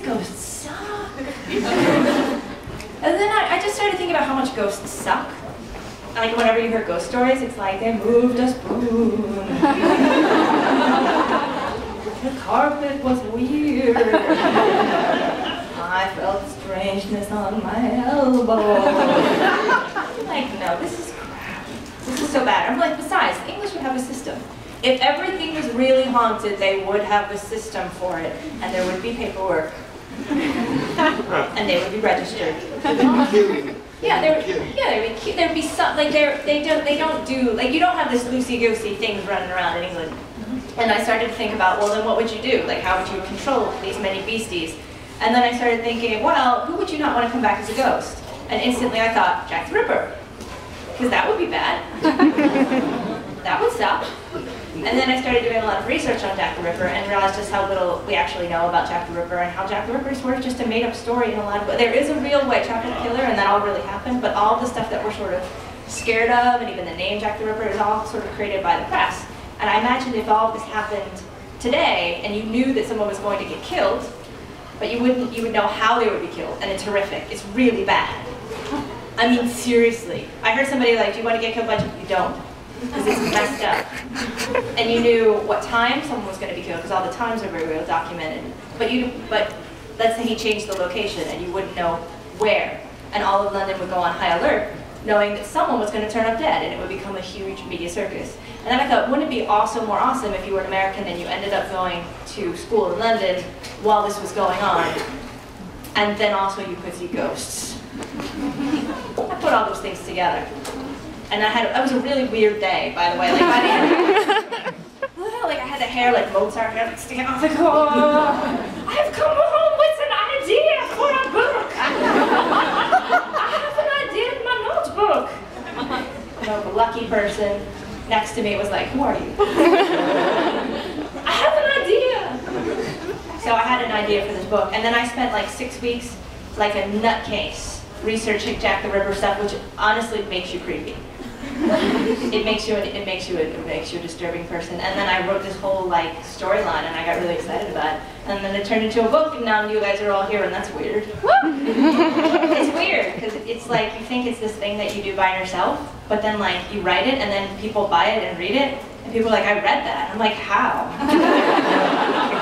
ghosts suck. And then I just started thinking about how much ghosts suck. Like whenever you hear ghost stories, it's like, they moved a spoon. The carpet was weird. I felt strangeness on my elbow. I'm like, no, this is crap. This is so bad. I'm like, besides, the English would have a system. If everything was really haunted, they would have a system for it, and there would be paperwork, and they would be registered. Yeah, there'd be some, like they don't do, like you don't have this loosey-goosey things running around in England. And I started to think about, well, then what would you do? Like, how would you control these many beasties? And then I started thinking, well, who would you not want to come back as a ghost? And instantly I thought, Jack the Ripper, because that would be bad. That would suck. And then I started doing a lot of research on Jack the Ripper and realized just how little we actually know about Jack the Ripper and how Jack the Ripper is sort of just a made-up story in a lot of ways. There is a real Whitechapel killer and that all really happened, but all the stuff that we're sort of scared of and even the name Jack the Ripper is all sort of created by the press. And I imagine if all of this happened today and you knew that someone was going to get killed, but you would know how they would be killed, and it's horrific. It's really bad. I mean, seriously. I heard somebody like, do you want to get killed by Jack? You don't. Because it's messed up. And you knew what time someone was going to be killed, because all the times are very well documented. But let's say he changed the location and you wouldn't know where. And all of London would go on high alert, knowing that someone was going to turn up dead and it would become a huge media circus. And then I thought, wouldn't it be also more awesome if you were an American and you ended up going to school in London while this was going on, and then also you could see ghosts. I put all those things together. And it was a really weird day, by the way. Like, by the end, like I had the hair like Mozart hair sticking off. Like, oh, I've come home with an idea for a book. I have an idea in my notebook. No, the lucky person next to me was like, who are you? I have an idea. So I had an idea for this book, and then I spent like 6 weeks, like a nutcase, researching Jack the Ripper stuff, which honestly makes you creepy. It makes you a disturbing person. And then I wrote this whole like storyline, and I got really excited about it. And then it turned into a book, and now you guys are all here, and that's weird. It's weird because it's like you think it's this thing that you do by yourself, but then like you write it, and then people buy it and read it, and people are like, I read that. I'm like, how?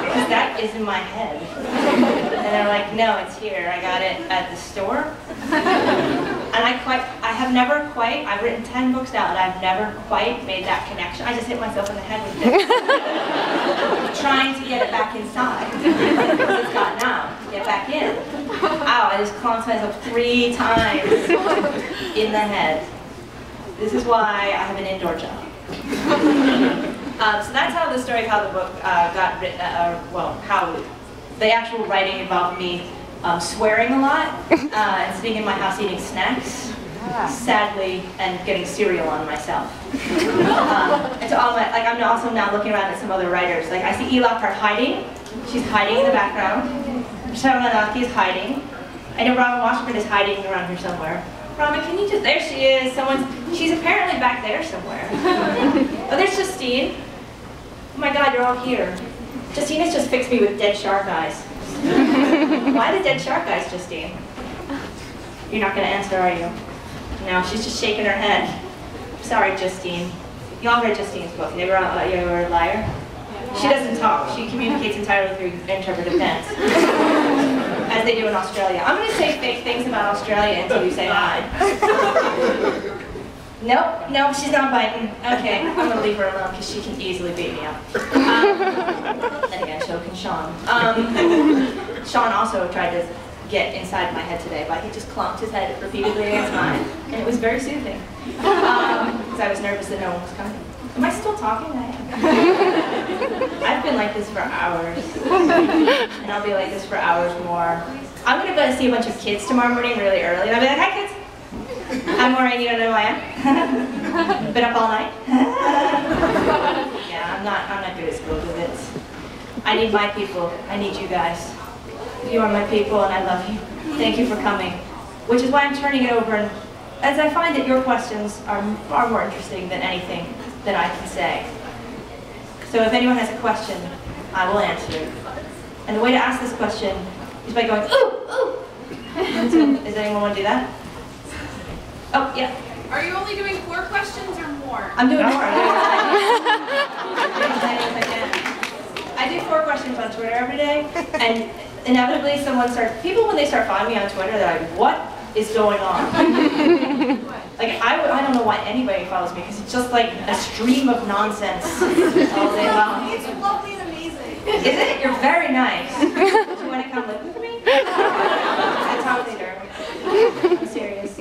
Because that is in my head. And they're like, no, it's here. I got it at the store. And I've written 10 books now, and I've never quite made that connection. I just hit myself in the head with this. Trying to get it back inside. Because it's gotten out. Get back in. Ow, I just clonked myself 3 times in the head. This is why I have an indoor job. So that's how the story of how the book got written, how the actual writing involved me swearing a lot, and sitting in my house eating snacks, sadly, and getting cereal on myself. And so I'm also now looking around at some other writers. Like I see E. Lockhart hiding. She's hiding in the background. Shamanaki is hiding. I know Robin Washington is hiding around here somewhere. Robin, can you just, there she is. She's apparently back there somewhere. Oh, there's Justine. Oh my God, you're all here. Justine has just fixed me with dead shark eyes. Why the dead shark eyes, Justine? You're not going to answer, are you? No, she's just shaking her head. Sorry, Justine. You all read Justine's book. You ever a liar? She doesn't talk. She communicates entirely through interpretive dance. As they do in Australia. I'm going to say fake things about Australia until you say hi. Nope, she's not biting. Okay, I'm going to leave her alone because she can easily beat me up. Then again, so can Sean. Sean also tried to get inside my head today, but he just clonked his head repeatedly against mine, and it was very soothing. Because I was nervous that no one was coming. Am I still talking? I am. I've been like this for hours. And I'll be like this for hours more. I'm going to go see a bunch of kids tomorrow morning really early, and I'll be like, hi kids. I'm Maureen, you don't know who I am? Been up all night? Yeah, I'm not good at school with it. I need my people. I need you guys. You are my people, and I love you. Thank you for coming. Which is why I'm turning it over, and as I find that your questions are far more interesting than anything that I can say. So if anyone has a question, I will answer. And the way to ask this question Just by going, ooh, ooh. Does anyone want to do that? Oh, yeah. Are you only doing 4 questions or more? I'm doing more. I do 4 questions on Twitter every day, and inevitably people when they start following me on Twitter, they're like, what is going on? Like, I don't know why anybody follows me, because it's just like a stream of nonsense all day long. It's lovely and amazing. Is it? You're very nice. Do you want to come live with me? I talk later. I'm serious.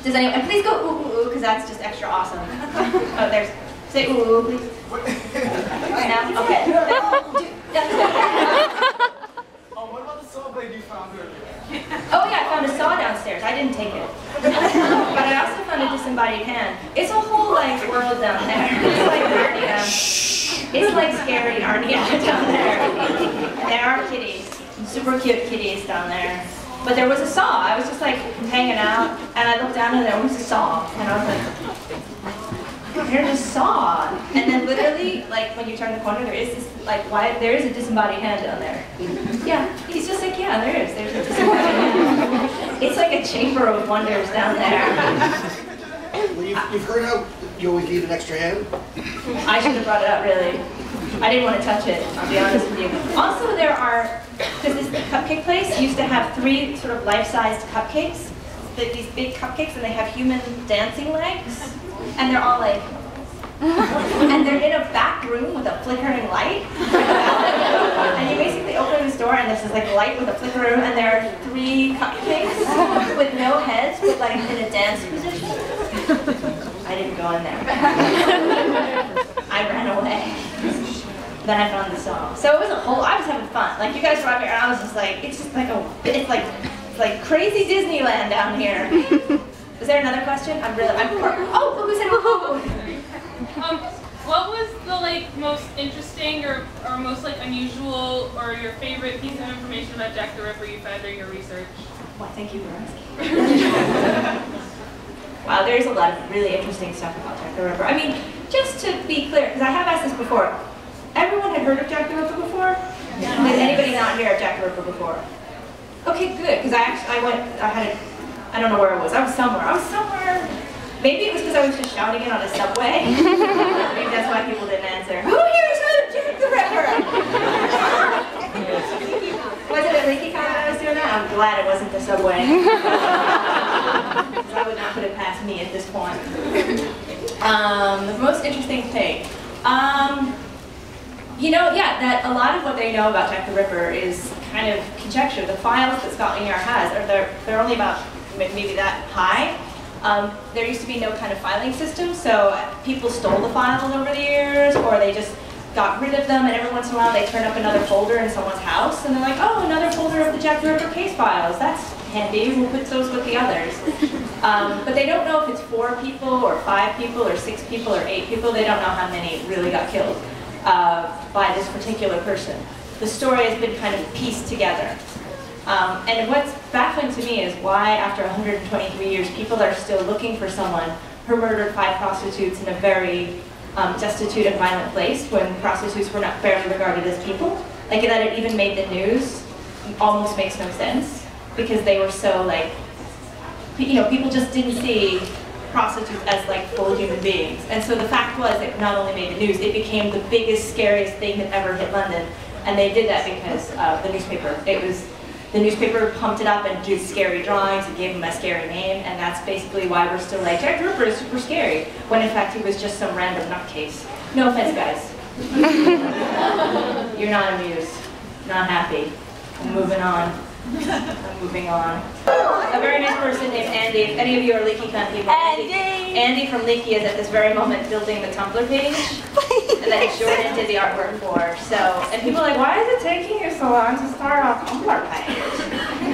Does anyone, and please go ooh, ooh, ooh, because that's just extra awesome. Oh, there's, say ooh, ooh, please. Now? Okay. Oh, what about the saw blade you found earlier? Oh yeah, I found a saw downstairs. I didn't take it. But I also found a disembodied hand. It's a whole like world down there. It's like Narnia. It's like scary Narnia down there. There are kitties, super cute kitties down there. But there was a saw. I was just like hanging out, and I looked down and there was a saw, and I was like, there's a saw. And then literally, like when you turn the corner, there is this there is a disembodied hand down there. Yeah, he's just like, yeah, there is. There's a disembodied hand. It's like a chamber of wonders down there. Well, you've heard how you always need an extra hand? I should have brought it up, really. I didn't want to touch it, I'll be honest with you. Also, there are, because this cupcake place used to have 3 sort of life-sized cupcakes, these big cupcakes, and they have human dancing legs, and they're all like, and they're in a back room with a flickering light. And you basically open this door, and there's this like light with a flicker room, and there are 3 cupcakes with no heads, but like in a dance position. I didn't go in there. I ran away. Then I found the saw. So it was I was having fun. Like you guys were up here, and I was just like, it's just like it's like crazy Disneyland down here. Is there another question? Oh, who said oh? What was the most interesting or most unusual or your favorite piece of information about Jack the Ripper you found during your research? Well, thank you for asking. Wow, there's a lot of really interesting stuff about Jack the Ripper. I mean, just to be clear, because I have asked this before, everyone had heard of Jack the Ripper before? No. Has anybody not heard of Jack the Ripper before? Okay, good, because I don't know where I was. I was somewhere. Maybe it was because I was just shouting it on a subway. Maybe that's why people didn't answer. Who here's heard of Jack the Ripper? Was it a leaky comment I was doing that? I'm glad it wasn't the subway. I would not put it past me at this point. The most interesting thing. That a lot of what they know about Jack the Ripper is kind of conjecture. The files that Scotland Yard has, they're only about maybe that high. There used to be no kind of filing system, so people stole the files over the years, or they just got rid of them, and every once in a while they turn up another folder in someone's house, and they're like, oh, another folder of the Jack the Ripper case files. That's handy. We'll put those with the others. But they don't know if it's 4 people, or 5 people, or 6 people, or 8 people. They don't know how many really got killed by this particular person. The story has been kind of pieced together. And what's baffling to me is why, after 123 years, people are still looking for someone who murdered 5 prostitutes in a very destitute and violent place when prostitutes were not fairly regarded as people. Like, that it even made the news almost makes no sense, because they were so, people just didn't see prostitutes as, full human beings. And so the fact was, it not only made the news, it became the biggest, scariest thing that ever hit London. And they did that because the newspaper. The newspaper pumped it up and did scary drawings and gave him a scary name, and that's basically why we're still like, Jack the Ripper is super scary, when in fact he was just some random nutcase. No offense, guys. You're not amused, not happy. I'm moving on. I'm moving on. A very nice person named Andy. If any of you are Leaky Con people, Andy from Leaky is at this very moment building the Tumblr page, and that he Jordan did the artwork for. So, and people are like, why is it taking you so long to start a Tumblr page?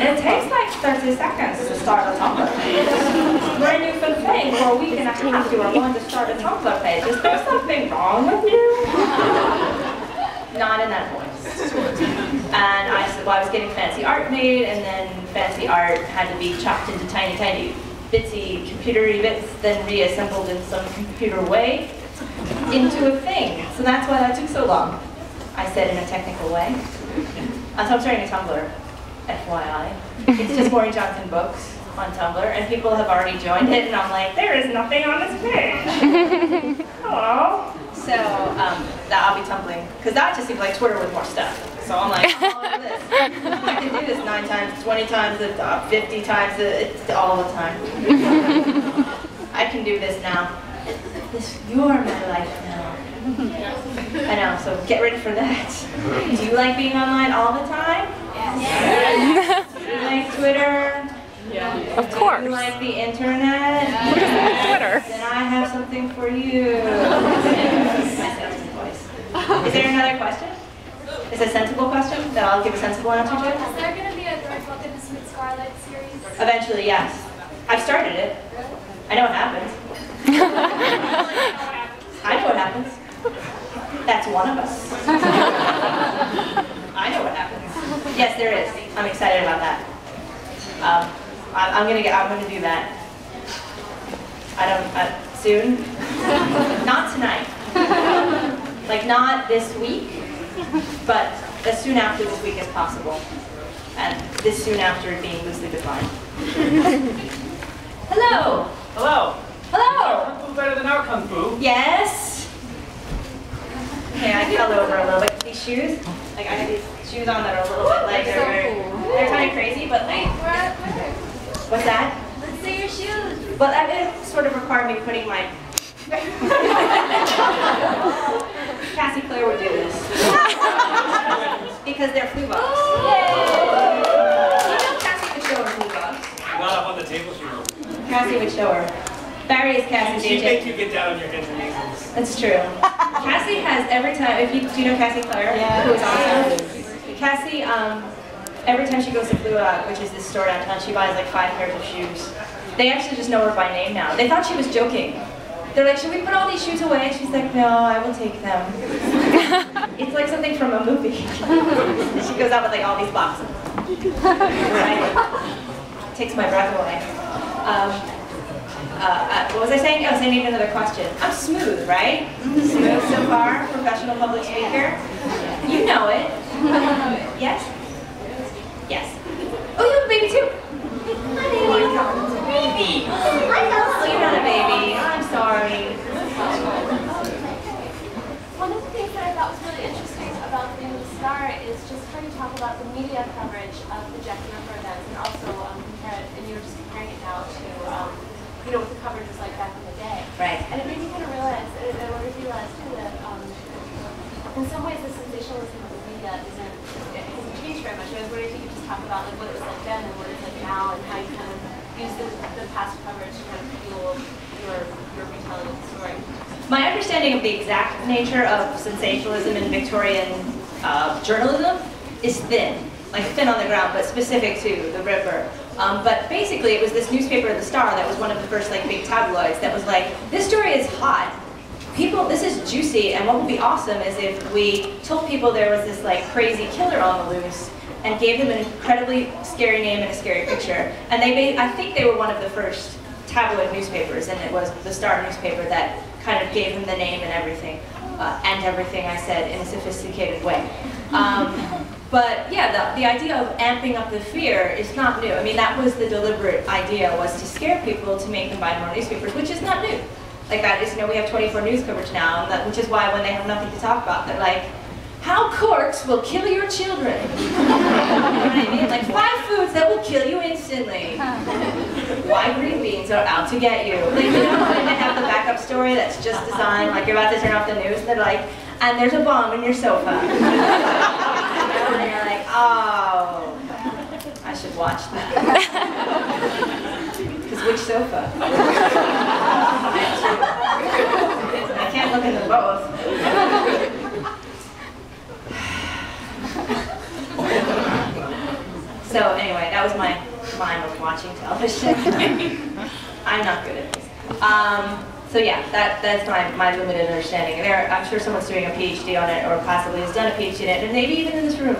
And it takes like 30 seconds to start a Tumblr page. Brand new fun thing for a week and a half you are going to start a Tumblr page. Is there something wrong with you? Not in that voice. And I said, well, I was getting fancy art made, and then fancy art had to be chopped into tiny, tiny, bitsy, computery bits, then reassembled in some computer way into a thing. So that's why that took so long, I said in a technical way. So I'm starting a Tumblr, FYI. It's just Maureen Johnson Books on Tumblr, and people have already joined it, and I'm like, there is nothing on this page. Hello. So I'll be tumbling, because that just seems like Twitter with more stuff. So I'm like, all of this. I can do this 9 times, 20 times, 50 times, all the time. I can do this now. You're my life now. I know, so get ready for that. Do you like being online all the time? Yes. Do you like Twitter? Yeah. Of course. Do you like the internet? Who doesn't like Twitter? Then I have something for you. Is there another question? Is it a sensible question that I'll give a sensible answer to? Is there going to be a direct look at the Smith Scarlet series? Eventually, yes. I've started it. I know what happens. I know what happens. That's one of us. I know what happens. Yes, there is. I'm excited about that. I'm gonna do that. Soon. Not tonight. Like not this week, but as soon after this week as possible. And this soon after being loosely defined. Hello. Hello. Hello. Kung Fu better than our Kung Fu. Yes. Okay, I fell over a little bit. These shoes, like I have these shoes on that are a little bit like they're kind of crazy, but like. What's that? Let's see your shoes. Well, that would sort of require me putting my. Cassie Claire would do this because they're flu bugs. Yay! You know Cassie would show her flu bugs. Not up on the table, she won't. Cassie would show her. Barry is Cassie's She'd agent. make you get down on your hands and knees. That's true. Cassie has every time. Do you know Cassie Claire? Yeah. Who is awesome. Cassie, every time she goes to Blue Out, which is this store downtown, she buys like 5 pairs of shoes. They actually just know her by name now. They thought she was joking. They're like, should we put all these shoes away? She's like, no, I will take them. It's like something from a movie. She goes out with like all these boxes. Takes my breath away. What was I saying? Oh, so I need another question. I'm smooth, right? Smooth so far, professional public speaker. You know it. Yes? Yes. Oh, you have a baby too. Hi, baby. Oh, you're not a baby. I'm sorry. One of the things that I thought was really interesting about the new Star is just how you talk about the media coverage of the Jack the Ripper events, and also compare it, and you're just comparing it now to, what the coverage was like back in the day. Right. And it made me kind of realize, and I wonder if you realize too, that in some ways the sensationalism of the media hasn't changed very much. I was wondering if you could just talk about like what it was like then and what it's like now, and how you kind of use the past coverage to kind of fuel your retelling of the story. My understanding of the exact nature of sensationalism in Victorian journalism is thin, like thin on the ground, but specific to the Ripper. But basically, it was this newspaper, The Star, that was one of the first like big tabloids that was like, this story is hot. People, this is juicy, and what would be awesome is if we told people there was this like crazy killer on the loose and gave him an incredibly scary name and a scary picture. And I think they were one of the first tabloid newspapers, and it was the Star newspaper that kind of gave him the name and everything I said in a sophisticated way. But yeah, the idea of amping up the fear is not new. I mean, that was the deliberate idea, was to scare people to make them buy more newspapers, which is not new. Like that is, we have 24 news coverage now, which is why when they have nothing to talk about, they're like, how corks will kill your children. You know what I mean? Like 5 foods that will kill you instantly. Why green beans are out to get you. Like, you know, and they have the backup story that's just designed, like you're about to turn off the news, and they're like, and there's a bomb in your sofa. And you're like, oh, I should watch that. Because which sofa? I can't look at them both. So anyway, that was my time of watching television. I'm not good at this. So yeah, that's my limited understanding. I'm sure someone's doing a PhD on it, or possibly has done a PhD in it, and maybe even in this room.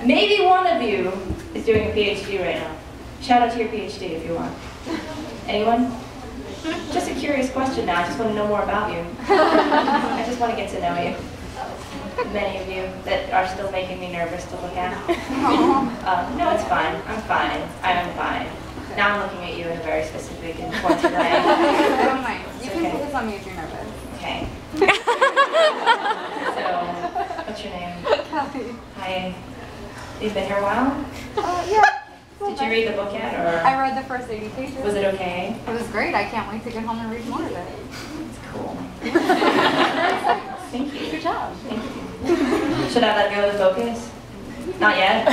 Maybe one of you is doing a PhD right now. Shout out to your PhD if you want. Anyone? Just a curious question now. I just want to know more about you. I just want to get to know you. many of you that are still making me nervous to look at. No, it's fine. I'm fine. I'm fine. Now I'm looking at you in a very specific and pointed way. Don't mind. You can Okay. focus on me if you're nervous. Okay. So, what's your name? Kelly. Hi. You've been here a while? Yeah. Did you read the book yet, or I read the first 80 pages. was it okay? It was great. I can't wait to get home and read more of it. It's cool. Thank you. Good job. Thank you. Should I let go of the focus? Not yet.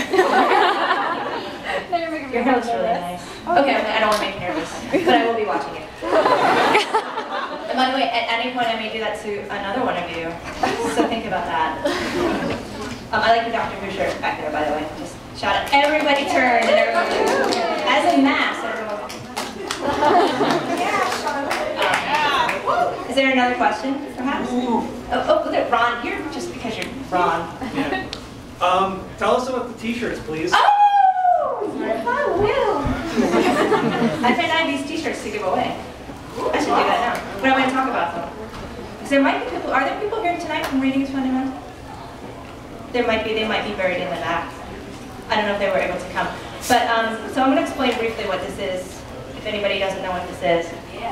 Now you're making me Your hair looks really nervous. nice. Okay, I don't want to make you nervous, but I will be watching it. And by the way, at any point I may do that to another one of you, so think about that. I like the Dr. Who shirt back there, by the way. Just shout it. Everybody turn, and everybody, as a mass, everyone. Is there another question, perhaps? Oh, look at Ron. You're just because you're Ron. Yeah. Tell us about the t-shirts, please. Oh, I will. I think I have these t-shirts to give away. I should do that now. But I'm going to talk about them. Because there might be people, are there people here tonight from Readings Fundamental? There might be, they might be buried in the back. I don't know if they were able to come. But, so I'm going to explain briefly what this is, if anybody doesn't know what this is.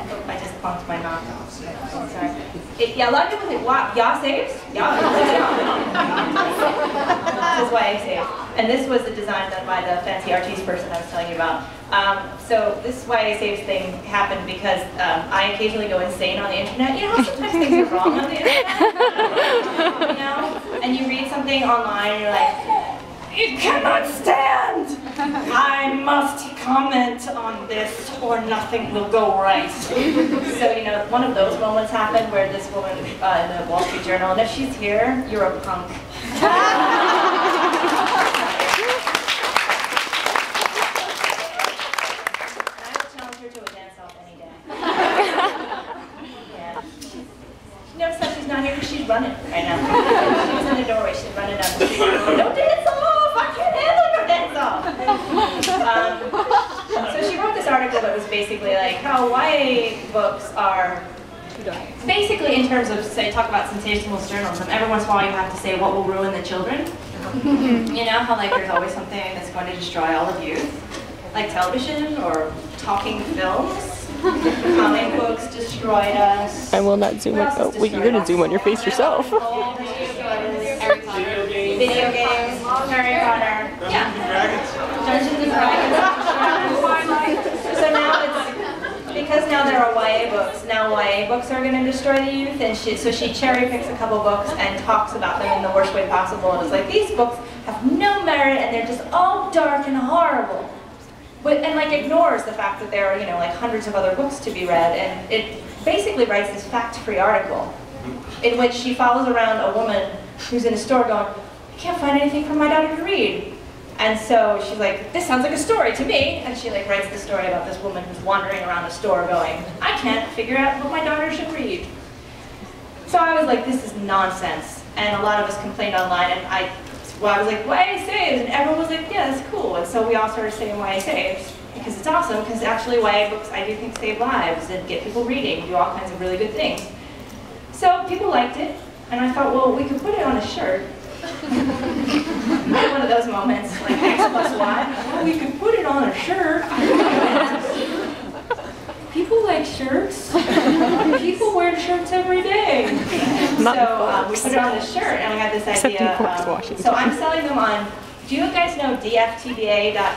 Oh, I just clunked my mouth. Oh, sorry. Yeah, a lot of people think, wow, YA saves? Yeah. This is YA saves. And this was the design done by the fancy artiste person I was telling you about. So this YA saves thing happened because I occasionally go insane on the internet. You know how sometimes things are wrong on the internet? You know? And you read something online and you're like, it cannot stand! I must comment on this or nothing will go right. So, you know, one of those moments happened where this woman in the Wall Street Journal, and if she's here, you're a punk. I would challenge her to a dance-off any day. Yeah. She noticed that she's not here because she's running right now. She was in the doorway, she's running down the street. No dance-off! I can't handle no dance-off! So she wrote this article that was basically like how YA books are basically in terms of, say, talk about sensationalist journalism, every once in a while you have to say what will ruin the children. You know, how like there's always something that's going to destroy all of youth, like television or talking films. Comic books destroyed us. I will not zoom on. Oh, wait, you're gonna zoom on your face yourself. Video games, Harry Potter, yeah. Dungeons and Dragons. So now it's, because now there are YA books, now YA books are going to destroy the youth, and so she cherry picks a couple books and talks about them in the worst way possible, and it's like, these books have no merit and they're just all dark and horrible. But, and like ignores the fact that there are, you know, like hundreds of other books to be read, and it basically writes this fact-free article in which she follows around a woman who's in a store going, I can't find anything for my daughter to read. And so she's like, this sounds like a story to me. And she like writes the story about this woman who's wandering around the store going, I can't figure out what my daughter should read. So I was like, this is nonsense. And a lot of us complained online, and I was like, YA saves, and everyone was like, yeah, that's cool. And so we all started saying YA saves, because it's awesome, because actually YA books I do think save lives and get people reading, do all kinds of really good things. So people liked it, and I thought, well, we could put it on a shirt. One of those moments, like X plus Y. Well, we could put it on a shirt. People like shirts. People wear shirts every day. So we put it on a shirt, and I got this idea. So I'm selling them on, do you guys know dftba.com?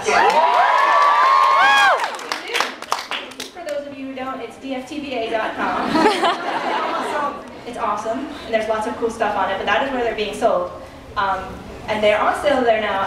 For those of you who don't, it's dftba.com. It's awesome, and there's lots of cool stuff on it, but that is where they're being sold. And they're on sale there now